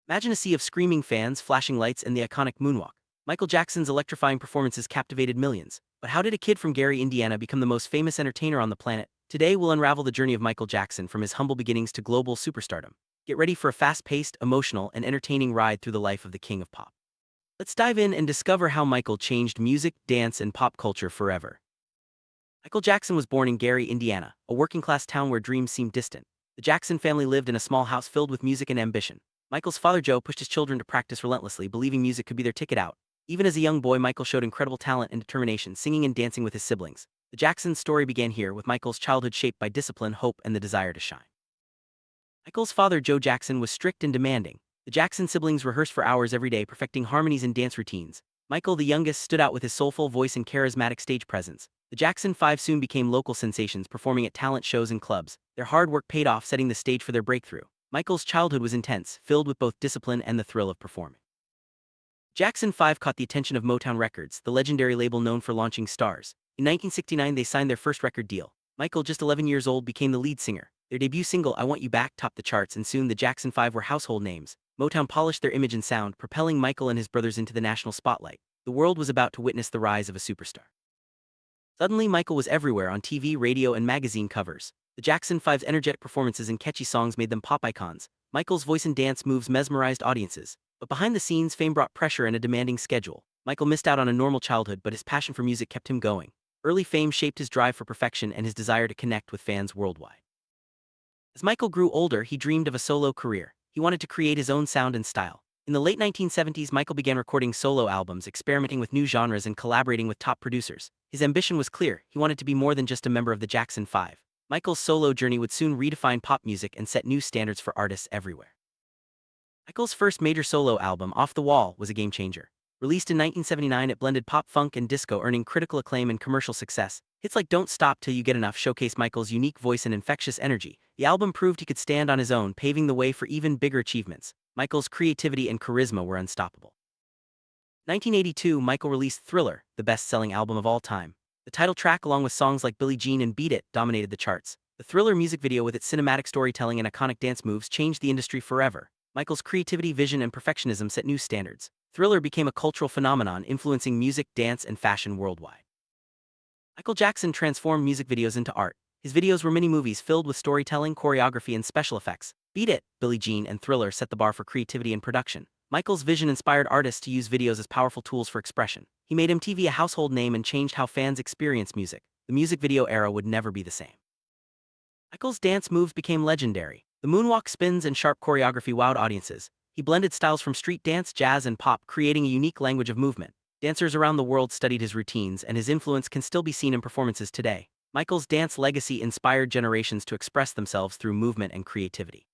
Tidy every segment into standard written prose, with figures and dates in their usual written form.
Imagine a sea of screaming fans, flashing lights, and the iconic moonwalk. Michael Jackson's electrifying performances captivated millions. But how did a kid from Gary, Indiana become the most famous entertainer on the planet? Today we'll unravel the journey of Michael Jackson from his humble beginnings to global superstardom. Get ready for a fast-paced, emotional, and entertaining ride through the life of the king of pop. Let's dive in and discover how Michael changed music, dance, and pop culture forever. Michael Jackson was born in Gary, Indiana, a working-class town where dreams seemed distant. The Jackson family lived in a small house filled with music and ambition. Michael's father Joe pushed his children to practice relentlessly, believing music could be their ticket out. Even as a young boy, Michael showed incredible talent and determination, singing and dancing with his siblings. The Jackson story began here, with Michael's childhood shaped by discipline, hope, and the desire to shine. Michael's father Joe Jackson was strict and demanding. The Jackson siblings rehearsed for hours every day, perfecting harmonies and dance routines. Michael, the youngest, stood out with his soulful voice and charismatic stage presence. The Jackson 5 soon became local sensations, performing at talent shows and clubs. Their hard work paid off, setting the stage for their breakthrough. Michael's childhood was intense, filled with both discipline and the thrill of performing. Jackson 5 caught the attention of Motown Records, the legendary label known for launching stars. In 1969, they signed their first record deal. Michael, just 11 years old, became the lead singer. Their debut single, I Want You Back, topped the charts, and soon the Jackson 5 were household names. Motown polished their image and sound, propelling Michael and his brothers into the national spotlight. The world was about to witness the rise of a superstar. Suddenly, Michael was everywhere, on TV, radio, and magazine covers. The Jackson 5's energetic performances and catchy songs made them pop icons. Michael's voice and dance moves mesmerized audiences. But behind the scenes, fame brought pressure and a demanding schedule. Michael missed out on a normal childhood, but his passion for music kept him going. Early fame shaped his drive for perfection and his desire to connect with fans worldwide. As Michael grew older, he dreamed of a solo career. He wanted to create his own sound and style. In the late 1970s, Michael began recording solo albums, experimenting with new genres and collaborating with top producers. His ambition was clear: he wanted to be more than just a member of the Jackson 5. Michael's solo journey would soon redefine pop music and set new standards for artists everywhere. Michael's first major solo album, Off the Wall, was a game-changer. Released in 1979, it blended pop, funk, and disco, earning critical acclaim and commercial success. Hits like Don't Stop Till You Get Enough showcased Michael's unique voice and infectious energy. The album proved he could stand on his own, paving the way for even bigger achievements. Michael's creativity and charisma were unstoppable. 1982, Michael released Thriller, the best-selling album of all time. The title track, along with songs like Billie Jean and Beat It, dominated the charts. The Thriller music video, with its cinematic storytelling and iconic dance moves, changed the industry forever. Michael's creativity, vision, and perfectionism set new standards. Thriller became a cultural phenomenon, influencing music, dance, and fashion worldwide. Michael Jackson transformed music videos into art. His videos were mini-movies filled with storytelling, choreography, and special effects. Beat It, Billie Jean, and Thriller set the bar for creativity and production. Michael's vision inspired artists to use videos as powerful tools for expression. He made MTV a household name and changed how fans experience music. The music video era would never be the same. Michael's dance moves became legendary. The moonwalk, spins, and sharp choreography wowed audiences. He blended styles from street dance, jazz, and pop, creating a unique language of movement. Dancers around the world studied his routines, and his influence can still be seen in performances today. Michael's dance legacy inspired generations to express themselves through movement and creativity.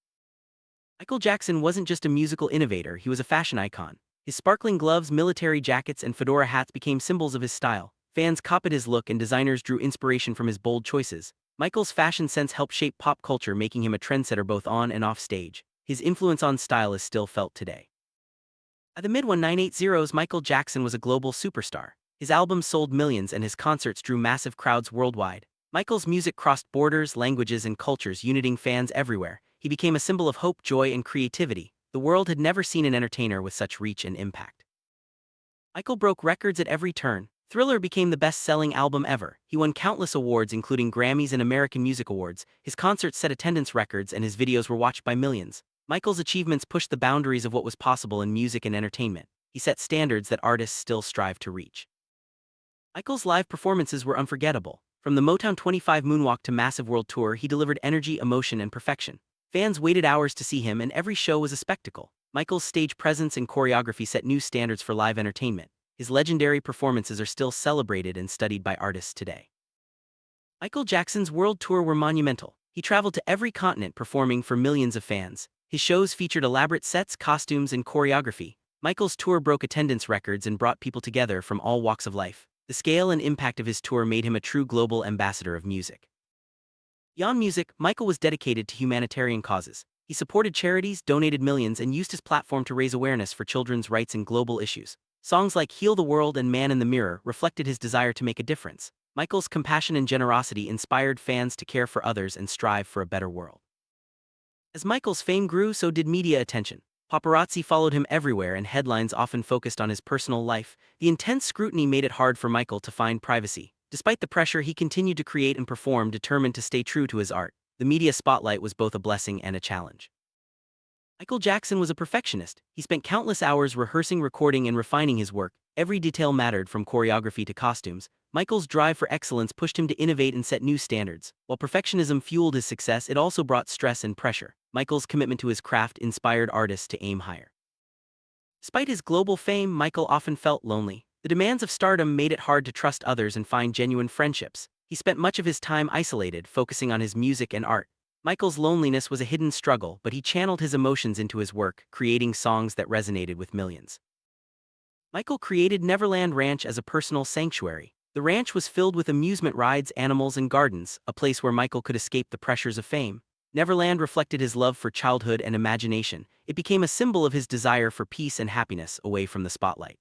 Michael Jackson wasn't just a musical innovator, he was a fashion icon. His sparkling gloves, military jackets, and fedora hats became symbols of his style. Fans copied his look, and designers drew inspiration from his bold choices. Michael's fashion sense helped shape pop culture, making him a trendsetter both on and off stage. His influence on style is still felt today. By the mid-1980s, Michael Jackson was a global superstar. His albums sold millions and his concerts drew massive crowds worldwide. Michael's music crossed borders, languages, and cultures, uniting fans everywhere. He became a symbol of hope, joy, and creativity. The world had never seen an entertainer with such reach and impact. Michael broke records at every turn. Thriller became the best-selling album ever. He won countless awards, including Grammys and American Music Awards. His concerts set attendance records, and his videos were watched by millions. Michael's achievements pushed the boundaries of what was possible in music and entertainment. He set standards that artists still strive to reach. Michael's live performances were unforgettable. From the Motown 25 moonwalk to massive world tour, he delivered energy, emotion, and perfection. Fans waited hours to see him, and every show was a spectacle. Michael's stage presence and choreography set new standards for live entertainment. His legendary performances are still celebrated and studied by artists today. Michael Jackson's world tour were monumental. He traveled to every continent, performing for millions of fans. His shows featured elaborate sets, costumes, and choreography. Michael's tour broke attendance records and brought people together from all walks of life. The scale and impact of his tour made him a true global ambassador of music. Beyond music, Michael was dedicated to humanitarian causes. He supported charities, donated millions, and used his platform to raise awareness for children's rights and global issues. Songs like Heal the World and Man in the Mirror reflected his desire to make a difference. Michael's compassion and generosity inspired fans to care for others and strive for a better world. As Michael's fame grew, so did media attention. Paparazzi followed him everywhere and headlines often focused on his personal life. The intense scrutiny made it hard for Michael to find privacy. Despite the pressure, he continued to create and perform, determined to stay true to his art. The media spotlight was both a blessing and a challenge. Michael Jackson was a perfectionist. He spent countless hours rehearsing, recording, and refining his work. Every detail mattered, from choreography to costumes. Michael's drive for excellence pushed him to innovate and set new standards. While perfectionism fueled his success, it also brought stress and pressure. Michael's commitment to his craft inspired artists to aim higher. Despite his global fame, Michael often felt lonely. The demands of stardom made it hard to trust others and find genuine friendships. He spent much of his time isolated, focusing on his music and art. Michael's loneliness was a hidden struggle, but he channeled his emotions into his work, creating songs that resonated with millions. Michael created Neverland Ranch as a personal sanctuary. The ranch was filled with amusement rides, animals, and gardens, a place where Michael could escape the pressures of fame. Neverland reflected his love for childhood and imagination. It became a symbol of his desire for peace and happiness away from the spotlight.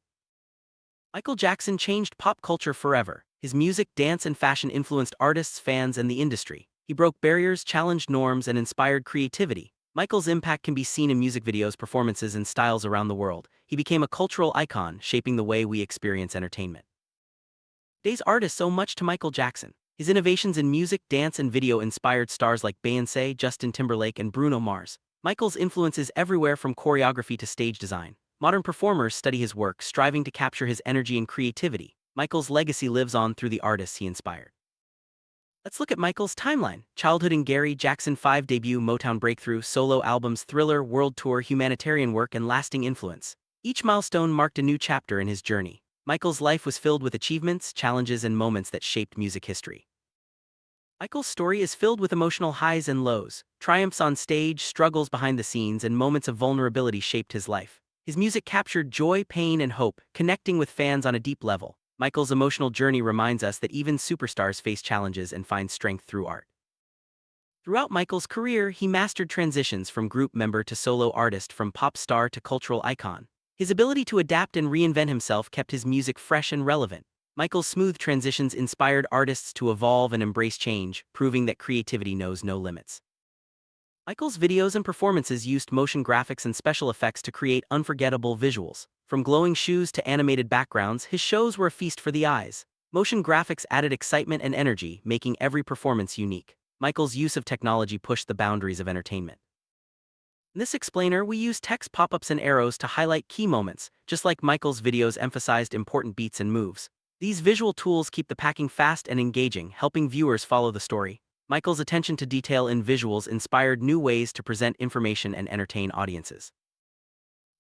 Michael Jackson changed pop culture forever. His music, dance, and fashion influenced artists, fans, and the industry. He broke barriers, challenged norms, and inspired creativity. Michael's impact can be seen in music videos, performances, and styles around the world. He became a cultural icon, shaping the way we experience entertainment. Today's artists owe much to Michael Jackson. His innovations in music, dance, and video inspired stars like Beyoncé, Justin Timberlake, and Bruno Mars. Michael's influence is everywhere, from choreography to stage design. Modern performers study his work, striving to capture his energy and creativity. Michael's legacy lives on through the artists he inspired. Let's look at Michael's timeline. Childhood and Gary Jackson 5 debut, Motown breakthrough, solo albums, Thriller, world tour, humanitarian work, and lasting influence. Each milestone marked a new chapter in his journey. Michael's life was filled with achievements, challenges, and moments that shaped music history. Michael's story is filled with emotional highs and lows. Triumphs on stage, struggles behind the scenes, and moments of vulnerability shaped his life. His music captured joy, pain, and hope, connecting with fans on a deep level. Michael's emotional journey reminds us that even superstars face challenges and find strength through art. Throughout Michael's career, he mastered transitions from group member to solo artist, from pop star to cultural icon. His ability to adapt and reinvent himself kept his music fresh and relevant. Michael's smooth transitions inspired artists to evolve and embrace change, proving that creativity knows no limits. Michael's videos and performances used motion graphics and special effects to create unforgettable visuals. From glowing shoes to animated backgrounds, his shows were a feast for the eyes. Motion graphics added excitement and energy, making every performance unique. Michael's use of technology pushed the boundaries of entertainment. In this explainer, we use text pop-ups and arrows to highlight key moments, just like Michael's videos emphasized important beats and moves. These visual tools keep the packing fast and engaging, helping viewers follow the story. Michael's attention to detail in visuals inspired new ways to present information and entertain audiences.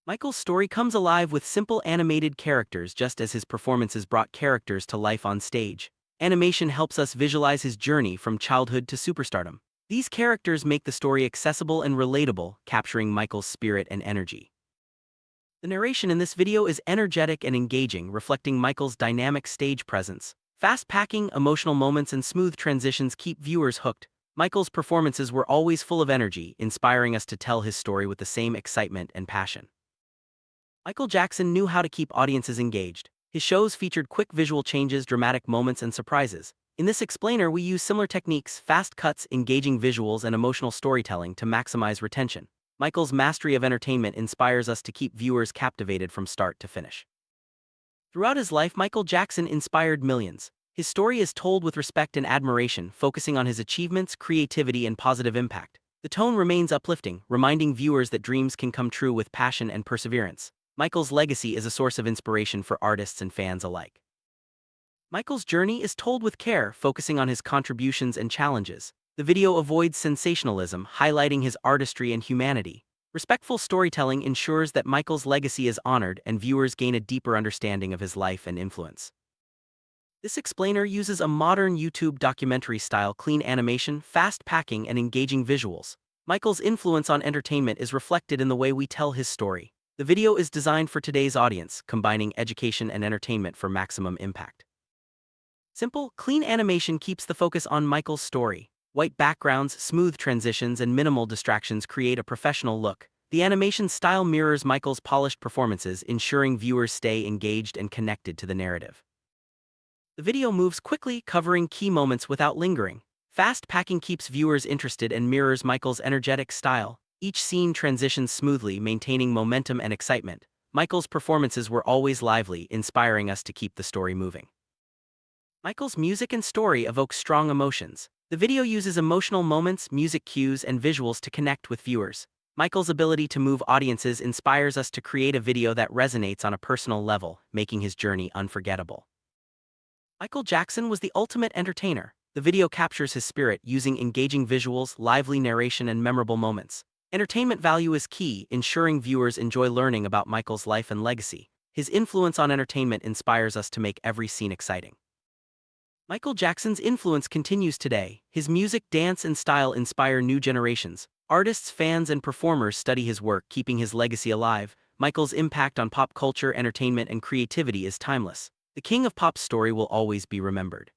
Michael's story comes alive with simple animated characters, just as his performances brought characters to life on stage. Animation helps us visualize his journey from childhood to superstardom. These characters make the story accessible and relatable, capturing Michael's spirit and energy. The narration in this video is energetic and engaging, reflecting Michael's dynamic stage presence. Fast packing, emotional moments, and smooth transitions keep viewers hooked. Michael's performances were always full of energy, inspiring us to tell his story with the same excitement and passion. Michael Jackson knew how to keep audiences engaged. His shows featured quick visual changes, dramatic moments, and surprises. In this explainer, we use similar techniques: fast cuts, engaging visuals, and emotional storytelling to maximize retention. Michael's mastery of entertainment inspires us to keep viewers captivated from start to finish. Throughout his life, Michael Jackson inspired millions. His story is told with respect and admiration, focusing on his achievements, creativity, and positive impact. The tone remains uplifting, reminding viewers that dreams can come true with passion and perseverance. Michael's legacy is a source of inspiration for artists and fans alike. Michael's journey is told with care, focusing on his contributions and challenges. The video avoids sensationalism, highlighting his artistry and humanity. Respectful storytelling ensures that Michael's legacy is honored and viewers gain a deeper understanding of his life and influence. This explainer uses a modern YouTube documentary-style clean animation, fast packing, and engaging visuals. Michael's influence on entertainment is reflected in the way we tell his story. The video is designed for today's audience, combining education and entertainment for maximum impact. Simple, clean animation keeps the focus on Michael's story. White backgrounds, smooth transitions, and minimal distractions create a professional look. The animation style mirrors Michael's polished performances, ensuring viewers stay engaged and connected to the narrative. The video moves quickly, covering key moments without lingering. Fast packing keeps viewers interested and mirrors Michael's energetic style. Each scene transitions smoothly, maintaining momentum and excitement. Michael's performances were always lively, inspiring us to keep the story moving. Michael's music and story evoke strong emotions. The video uses emotional moments, music cues, and visuals to connect with viewers. Michael's ability to move audiences inspires us to create a video that resonates on a personal level, making his journey unforgettable. Michael Jackson was the ultimate entertainer. The video captures his spirit using engaging visuals, lively narration, and memorable moments. Entertainment value is key, ensuring viewers enjoy learning about Michael's life and legacy. His influence on entertainment inspires us to make every scene exciting. Michael Jackson's influence continues today. His music, dance, and style inspire new generations. Artists, fans, and performers study his work, keeping his legacy alive. Michael's impact on pop culture, entertainment, and creativity is timeless. The king of pop's story will always be remembered.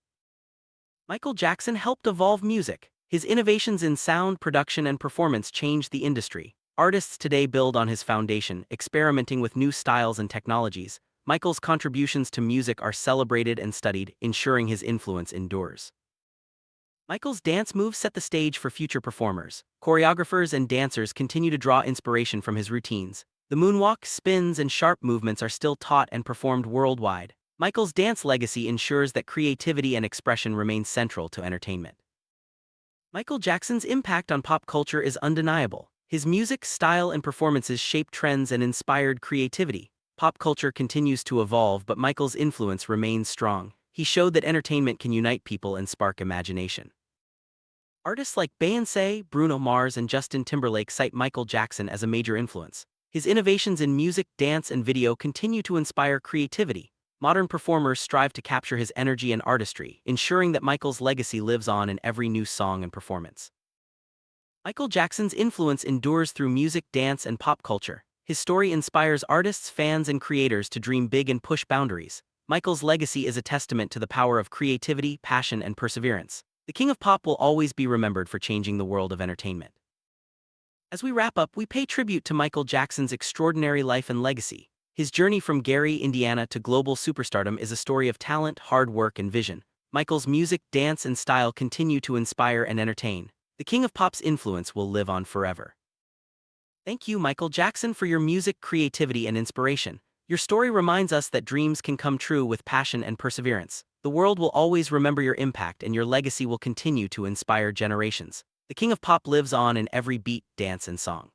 Michael Jackson helped evolve music. His innovations in sound, production, and performance changed the industry. Artists today build on his foundation, experimenting with new styles and technologies. Michael's contributions to music are celebrated and studied, ensuring his influence endures. Michael's dance moves set the stage for future performers. Choreographers and dancers continue to draw inspiration from his routines. The moonwalk, spins, and sharp movements are still taught and performed worldwide. Michael's dance legacy ensures that creativity and expression remain central to entertainment. Michael Jackson's impact on pop culture is undeniable. His music, style, and performances shaped trends and inspired creativity. Pop culture continues to evolve, but Michael's influence remains strong. He showed that entertainment can unite people and spark imagination. Artists like Beyoncé, Bruno Mars, and Justin Timberlake cite Michael Jackson as a major influence. His innovations in music, dance, and video continue to inspire creativity. Modern performers strive to capture his energy and artistry, ensuring that Michael's legacy lives on in every new song and performance. Michael Jackson's influence endures through music, dance, and pop culture. His story inspires artists, fans, and creators to dream big and push boundaries. Michael's legacy is a testament to the power of creativity, passion, and perseverance. The king of pop will always be remembered for changing the world of entertainment. As we wrap up, we pay tribute to Michael Jackson's extraordinary life and legacy. His journey from Gary, Indiana to global superstardom is a story of talent, hard work, and vision. Michael's music, dance, and style continue to inspire and entertain. The king of pop's influence will live on forever. Thank you, Michael Jackson, for your music, creativity, and inspiration. Your story reminds us that dreams can come true with passion and perseverance. The world will always remember your impact, and your legacy will continue to inspire generations. The king of pop lives on in every beat, dance, and song.